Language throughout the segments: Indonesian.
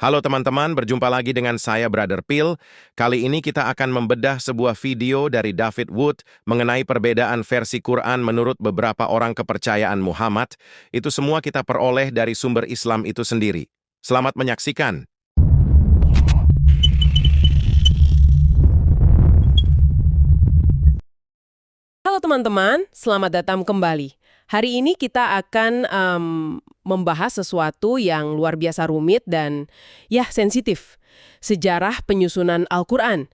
Halo teman-teman, berjumpa lagi dengan saya Brother Phil. Kali ini kita akan membedah sebuah video dari David Wood mengenai perbedaan versi Quran menurut beberapa orang kepercayaan Muhammad. Itu semua kita peroleh dari sumber Islam itu sendiri. Selamat menyaksikan. Halo teman-teman, selamat datang kembali. Hari ini kita akan membahas sesuatu yang luar biasa rumit dan sensitif. Sejarah penyusunan Al-Quran.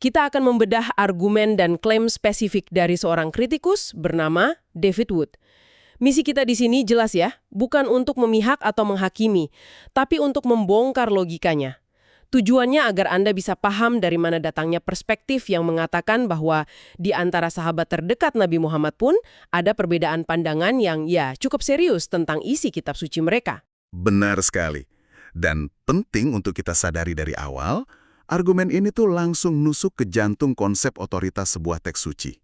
Kita akan membedah argumen dan klaim spesifik dari seorang kritikus bernama David Wood. Misi kita di sini jelas ya, bukan untuk memihak atau menghakimi, tapi untuk membongkar logikanya. Tujuannya agar Anda bisa paham dari mana datangnya perspektif yang mengatakan bahwa di antara sahabat terdekat Nabi Muhammad pun ada perbedaan pandangan yang cukup serius tentang isi kitab suci mereka. Benar sekali. Dan penting untuk kita sadari dari awal, argumen ini tuh langsung nusuk ke jantung konsep otoritas sebuah teks suci.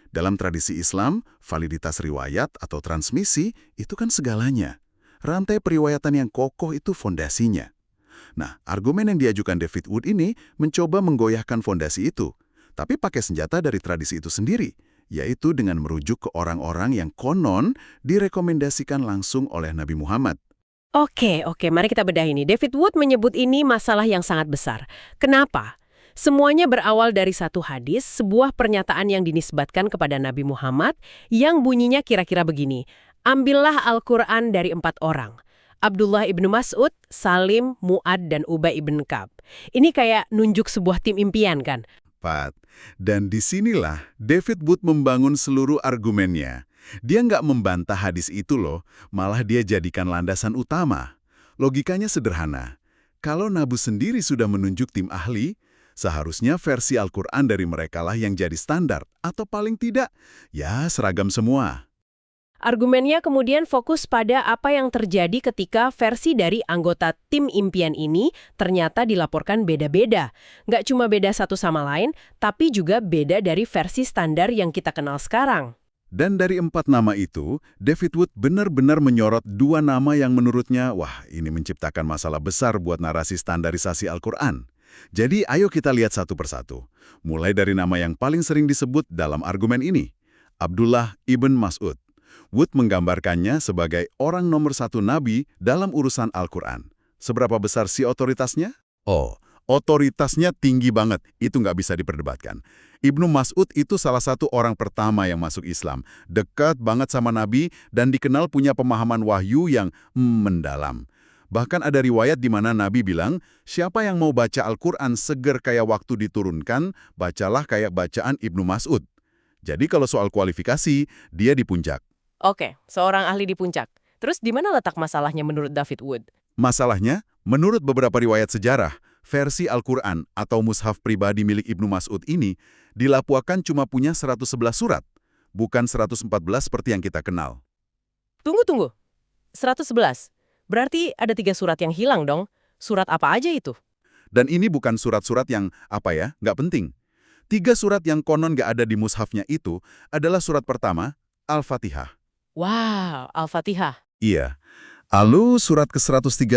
Dalam tradisi Islam, validitas riwayat atau transmisi itu kan segalanya. Rantai periwayatan yang kokoh itu fondasinya. Nah, argumen yang diajukan David Wood ini mencoba menggoyahkan fondasi itu, tapi pakai senjata dari tradisi itu sendiri, yaitu dengan merujuk ke orang-orang yang konon direkomendasikan langsung oleh Nabi Muhammad. Oke, mari kita bedah ini. David Wood menyebut ini masalah yang sangat besar. Kenapa? Semuanya berawal dari satu hadis, sebuah pernyataan yang dinisbatkan kepada Nabi Muhammad yang bunyinya kira-kira begini, ambillah Al-Quran dari 4 orang. Abdullah ibnu Mas'ud, Salim, Mu'ad, dan Ubay ibn Ka'ab. Ini kayak nunjuk sebuah tim impian kan? Pat. Dan disinilah David Wood membangun seluruh argumennya. Dia nggak membantah hadis itu loh, malah dia jadikan landasan utama. Logikanya sederhana. Kalau Nabi sendiri sudah menunjuk tim ahli, seharusnya versi Al-Quran dari merekalah yang jadi standar, atau paling tidak, seragam semua. Argumennya kemudian fokus pada apa yang terjadi ketika versi dari anggota tim impian ini ternyata dilaporkan beda-beda. Nggak cuma beda satu sama lain, tapi juga beda dari versi standar yang kita kenal sekarang. Dan dari 4 nama itu, David Wood benar-benar menyorot 2 nama yang menurutnya, ini menciptakan masalah besar buat narasi standarisasi Al-Quran. Jadi ayo kita lihat satu persatu. Mulai dari nama yang paling sering disebut dalam argumen ini, Abdullah ibn Mas'ud. Wood menggambarkannya sebagai orang nomor 1 nabi dalam urusan Al-Quran. Seberapa besar sih otoritasnya? Oh, otoritasnya tinggi banget, itu nggak bisa diperdebatkan. Ibnu Mas'ud itu salah satu orang pertama yang masuk Islam, dekat banget sama Nabi dan dikenal punya pemahaman wahyu yang mendalam. Bahkan ada riwayat di mana Nabi bilang, siapa yang mau baca Al-Quran seger kayak waktu diturunkan, bacalah kayak bacaan Ibnu Mas'ud. Jadi kalau soal kualifikasi, dia di puncak. Oke, seorang ahli di puncak. Terus di mana letak masalahnya menurut David Wood? Masalahnya, menurut beberapa riwayat sejarah, versi Al-Quran atau mushaf pribadi milik Ibnu Mas'ud ini dilaporkan cuma punya 111 surat, bukan 114 seperti yang kita kenal. Tunggu. 111? Berarti ada 3 surat yang hilang dong. Surat apa aja itu? Dan ini bukan surat-surat yang, nggak penting. 3 surat yang konon nggak ada di mushafnya itu adalah surat pertama, Al-Fatihah. Wow, Al-Fatihah. Iya. Lalu surat ke-113,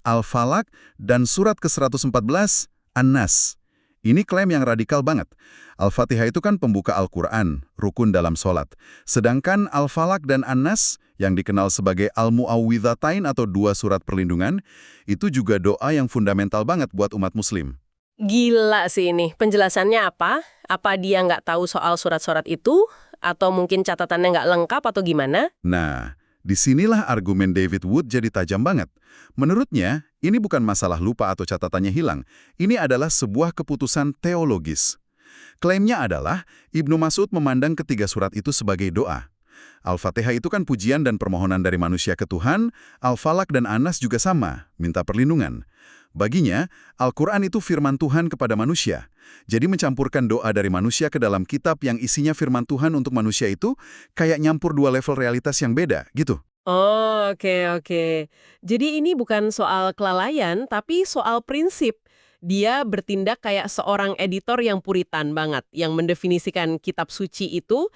Al-Falaq, dan surat ke-114, An-Nas. Ini klaim yang radikal banget. Al-Fatihah itu kan pembuka Al-Quran, rukun dalam sholat. Sedangkan Al-Falaq dan An-Nas, yang dikenal sebagai Al-Mu'awwidhatain atau 2 surat perlindungan, itu juga doa yang fundamental banget buat umat muslim. Gila sih ini. Penjelasannya apa? Apa dia nggak tahu soal surat-surat itu? Atau mungkin catatannya nggak lengkap atau gimana? Nah, disinilah argumen David Wood jadi tajam banget. Menurutnya, ini bukan masalah lupa atau catatannya hilang. Ini adalah sebuah keputusan teologis. Klaimnya adalah, Ibnu Mas'ud memandang ketiga surat itu sebagai doa. Al-Fatihah itu kan pujian dan permohonan dari manusia ke Tuhan, Al-Falaq dan An-Nas juga sama, minta perlindungan. Baginya, Al-Quran itu firman Tuhan kepada manusia. Jadi mencampurkan doa dari manusia ke dalam kitab yang isinya firman Tuhan untuk manusia itu kayak nyampur 2 level realitas yang beda, gitu. Oh, oke. Jadi ini bukan soal kelalaian, tapi soal prinsip. Dia bertindak kayak seorang editor yang puritan banget, yang mendefinisikan kitab suci itu,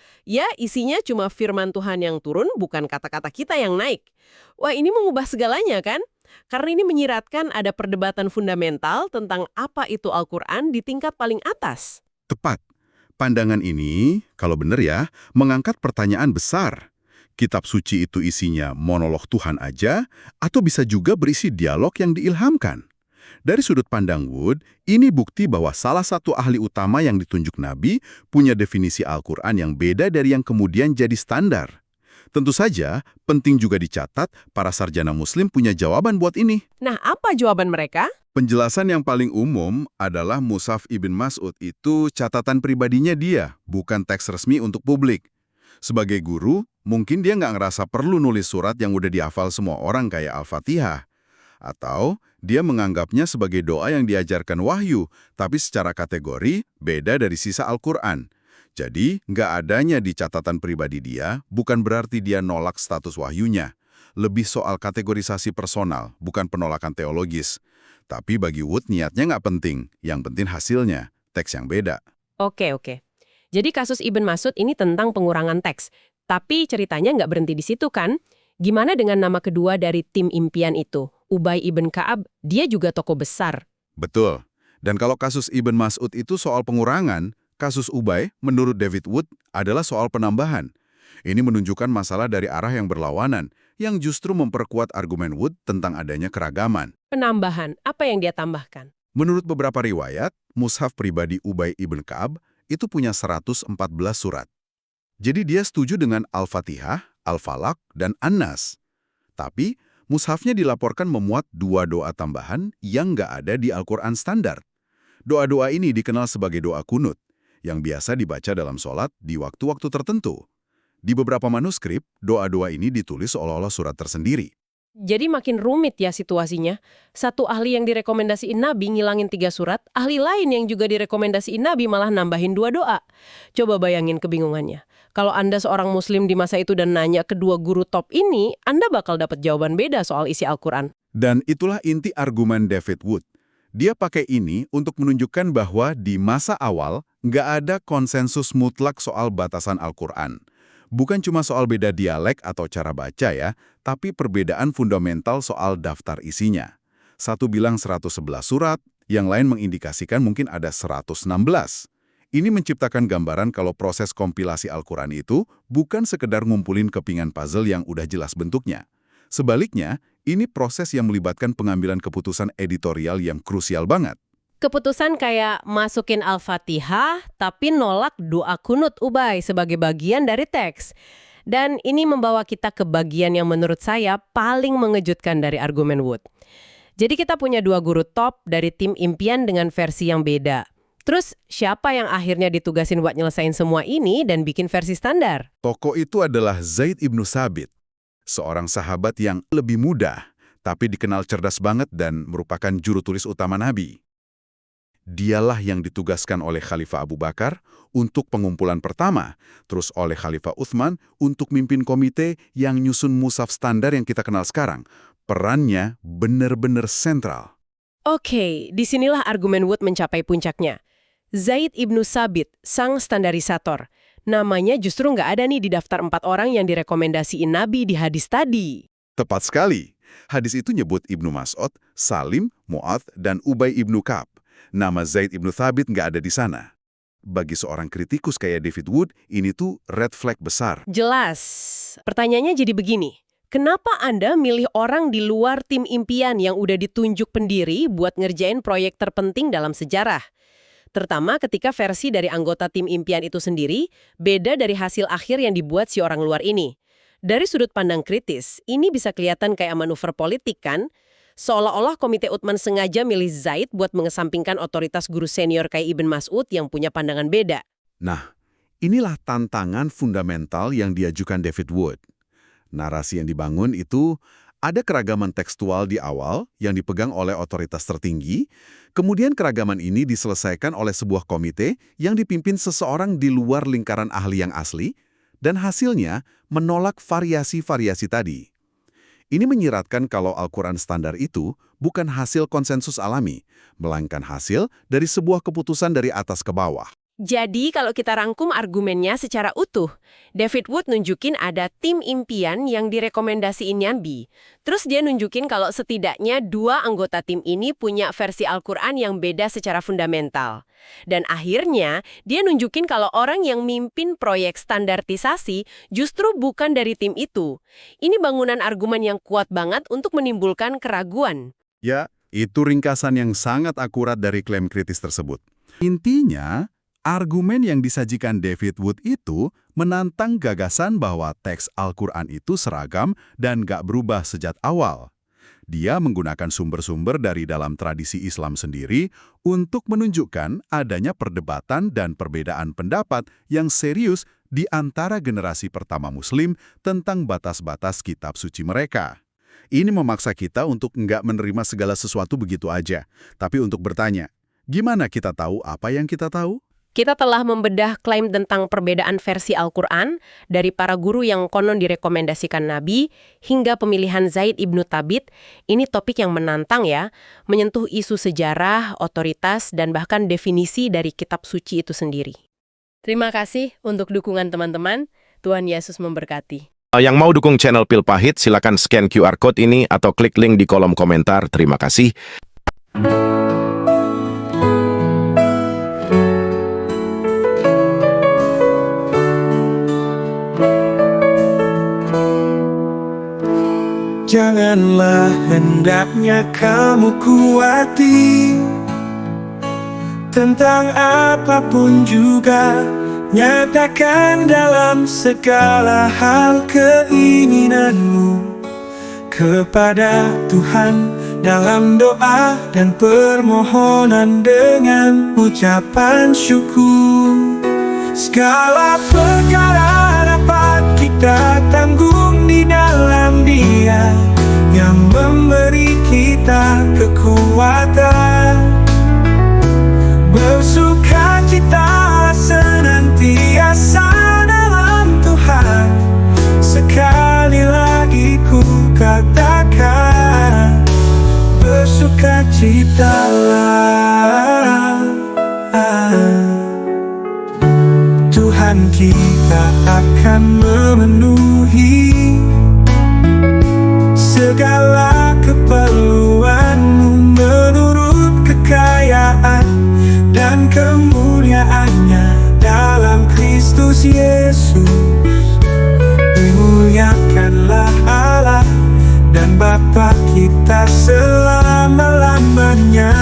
isinya cuma firman Tuhan yang turun, bukan kata-kata kita yang naik. Wah, ini mengubah segalanya kan? karena ini menyiratkan ada perdebatan fundamental tentang apa itu Al-Quran di tingkat paling atas. Tepat. Pandangan ini, kalau benar ya, mengangkat pertanyaan besar. Kitab suci itu isinya monolog Tuhan aja, atau bisa juga berisi dialog yang diilhamkan? Dari sudut pandang Wood, ini bukti bahwa salah satu ahli utama yang ditunjuk Nabi punya definisi Al-Quran yang beda dari yang kemudian jadi standar. Tentu saja, penting juga dicatat para sarjana Muslim punya jawaban buat ini. Nah, apa jawaban mereka? Penjelasan yang paling umum adalah Mushaf Ibn Mas'ud itu catatan pribadinya dia, bukan teks resmi untuk publik. Sebagai guru, mungkin dia nggak ngerasa perlu nulis surat yang udah dihafal semua orang kayak Al-Fatihah. Atau dia menganggapnya sebagai doa yang diajarkan wahyu, tapi secara kategori beda dari sisa Al-Quran. Jadi, nggak adanya di catatan pribadi dia, bukan berarti dia nolak status wahyunya. Lebih soal kategorisasi personal, bukan penolakan teologis. Tapi bagi Wood, niatnya nggak penting. Yang penting hasilnya, teks yang beda. Oke. Jadi kasus Ibn Mas'ud ini tentang pengurangan teks. Tapi ceritanya nggak berhenti di situ kan? Gimana dengan nama kedua dari tim impian itu? Ubay ibn Ka'ab, dia juga tokoh besar. Betul. Dan kalau kasus Ibn Mas'ud itu soal pengurangan, kasus Ubay, menurut David Wood, adalah soal penambahan. Ini menunjukkan masalah dari arah yang berlawanan, yang justru memperkuat argumen Wood tentang adanya keragaman. Penambahan, apa yang dia tambahkan? Menurut beberapa riwayat, mushaf pribadi Ubay ibn Ka'ab itu punya 114 surat. Jadi dia setuju dengan Al-Fatihah, Al-Falaq, dan An-Nas. Tapi, mushafnya dilaporkan memuat 2 doa tambahan yang nggak ada di Al-Quran standar. Doa-doa ini dikenal sebagai doa kunut, yang biasa dibaca dalam sholat di waktu-waktu tertentu. Di beberapa manuskrip, doa-doa ini ditulis seolah-olah surat tersendiri. Jadi makin rumit ya situasinya. Satu ahli yang direkomendasiin Nabi ngilangin 3 surat, ahli lain yang juga direkomendasiin Nabi malah nambahin 2 doa. Coba bayangin kebingungannya. Kalau Anda seorang Muslim di masa itu dan nanya kedua guru top ini, Anda bakal dapat jawaban beda soal isi Al-Quran. Dan itulah inti argumen David Wood. Dia pakai ini untuk menunjukkan bahwa di masa awal nggak ada konsensus mutlak soal batasan Al-Quran. Bukan cuma soal beda dialek atau cara baca ya, tapi perbedaan fundamental soal daftar isinya. Satu bilang 111 surat, yang lain mengindikasikan mungkin ada 116. Ini menciptakan gambaran kalau proses kompilasi Al-Quran itu bukan sekedar ngumpulin kepingan puzzle yang udah jelas bentuknya. Sebaliknya, ini proses yang melibatkan pengambilan keputusan editorial yang krusial banget. Keputusan kayak masukin Al-Fatihah, tapi nolak doa kunut Ubay sebagai bagian dari teks. Dan ini membawa kita ke bagian yang menurut saya paling mengejutkan dari argumen Wood. Jadi kita punya 2 guru top dari tim impian dengan versi yang beda. Terus siapa yang akhirnya ditugasin buat nyelesain semua ini dan bikin versi standar? Tokoh itu adalah Zaid ibnu Thabit, seorang sahabat yang lebih muda, tapi dikenal cerdas banget dan merupakan juru tulis utama Nabi. Dialah yang ditugaskan oleh Khalifah Abu Bakar untuk pengumpulan pertama, terus oleh Khalifah Utsman untuk mimpin komite yang nyusun mushaf standar yang kita kenal sekarang. Perannya benar-benar sentral. Oke, disinilah argumen Wood mencapai puncaknya. Zaid ibnu Thabit, sang standarisator. Namanya justru nggak ada nih di daftar 4 orang yang direkomendasiin Nabi di hadis tadi. Tepat sekali. Hadis itu nyebut Ibnu Mas'ud, Salim, Mu'adz, dan Ubay ibnu Ka'ab. Nama Zaid ibnu Thabit nggak ada di sana. Bagi seorang kritikus kayak David Wood, ini tuh red flag besar. Jelas. Pertanyaannya jadi begini. Kenapa Anda milih orang di luar tim impian yang udah ditunjuk pendiri buat ngerjain proyek terpenting dalam sejarah? Terutama ketika versi dari anggota tim impian itu sendiri beda dari hasil akhir yang dibuat si orang luar ini. Dari sudut pandang kritis, ini bisa kelihatan kayak manuver politik kan? Seolah-olah Komite Utsman sengaja milih Zaid buat mengesampingkan otoritas guru senior kayak Ibn Mas'ud yang punya pandangan beda. Nah, inilah tantangan fundamental yang diajukan David Wood. Narasi yang dibangun itu ada keragaman tekstual di awal yang dipegang oleh otoritas tertinggi, kemudian keragaman ini diselesaikan oleh sebuah komite yang dipimpin seseorang di luar lingkaran ahli yang asli, dan hasilnya menolak variasi-variasi tadi. Ini menyiratkan kalau Al-Quran standar itu bukan hasil konsensus alami, melainkan hasil dari sebuah keputusan dari atas ke bawah. Jadi kalau kita rangkum argumennya secara utuh, David Wood nunjukin ada tim impian yang direkomendasiin Nabi. Terus dia nunjukin kalau setidaknya 2 anggota tim ini punya versi Al-Quran yang beda secara fundamental. Dan akhirnya, dia nunjukin kalau orang yang mimpin proyek standartisasi justru bukan dari tim itu. Ini bangunan argumen yang kuat banget untuk menimbulkan keraguan. Ya, itu ringkasan yang sangat akurat dari klaim kritis tersebut. Intinya, argumen yang disajikan David Wood itu menantang gagasan bahwa teks Al-Quran itu seragam dan gak berubah sejak awal. Dia menggunakan sumber-sumber dari dalam tradisi Islam sendiri untuk menunjukkan adanya perdebatan dan perbedaan pendapat yang serius di antara generasi pertama Muslim tentang batas-batas kitab suci mereka. Ini memaksa kita untuk nggak menerima segala sesuatu begitu aja, tapi untuk bertanya, gimana kita tahu apa yang kita tahu? Kita telah membedah klaim tentang perbedaan versi Al-Quran dari para guru yang konon direkomendasikan Nabi hingga pemilihan Zaid ibnu Thabit. Ini topik yang menantang ya, menyentuh isu sejarah, otoritas, dan bahkan definisi dari kitab suci itu sendiri. Terima kasih untuk dukungan teman-teman. Tuhan Yesus memberkati. Yang mau dukung channel Pil Pahit, silakan scan QR Code ini atau klik link di kolom komentar. Terima kasih. Janganlah hendaknya kamu kuati tentang apapun juga, nyatakan dalam segala hal keinginanmu kepada Tuhan dalam doa dan permohonan dengan ucapan syukur. Segala perkara dapat kita tanggung di dalam Dia yang memberi kita kekuatan. Bersukacita senantiasa dalam Tuhan. Sekali lagi ku katakan, bersukacitalah. Tuhan kita akan memenuhi segala keperluanmu menurut kekayaan dan kemuliaannya dalam Kristus Yesus. Dimuliakanlah Allah dan Bapa kita selama-lamanya.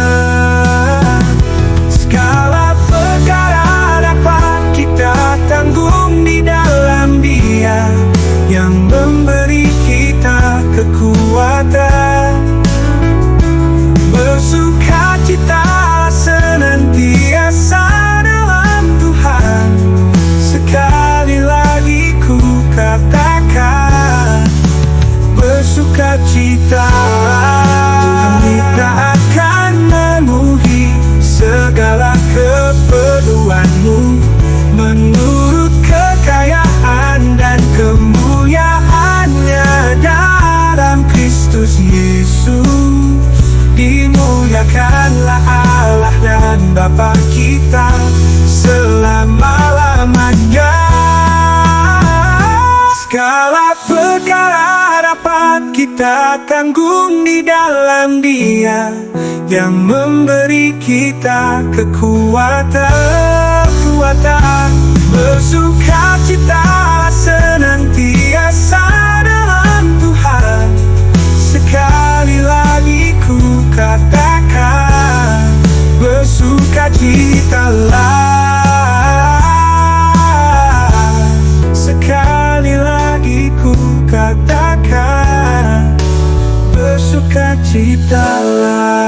Segala perkara dapat kita tanggung di dalam Dia yang memberi kita kekuatan. Bersukacita senantiasa dalam Tuhan. Sekali lagi ku katakan, bersukacita. Kita akan memenuhi segala keperluanmu menurut kekayaan dan kemuliaannya dalam Kristus Yesus. Dimuliakanlah Allah dan Bapa kita selama-lamanya. Segala perkara dapat kita tanggung di dalam Dia yang memberi kita kekuatan. Bersukacita senantiasa dalam Tuhan. Sekali lagi ku katakan, bersukacitalah. Sekali lagi ku katakan, bersukacitalah.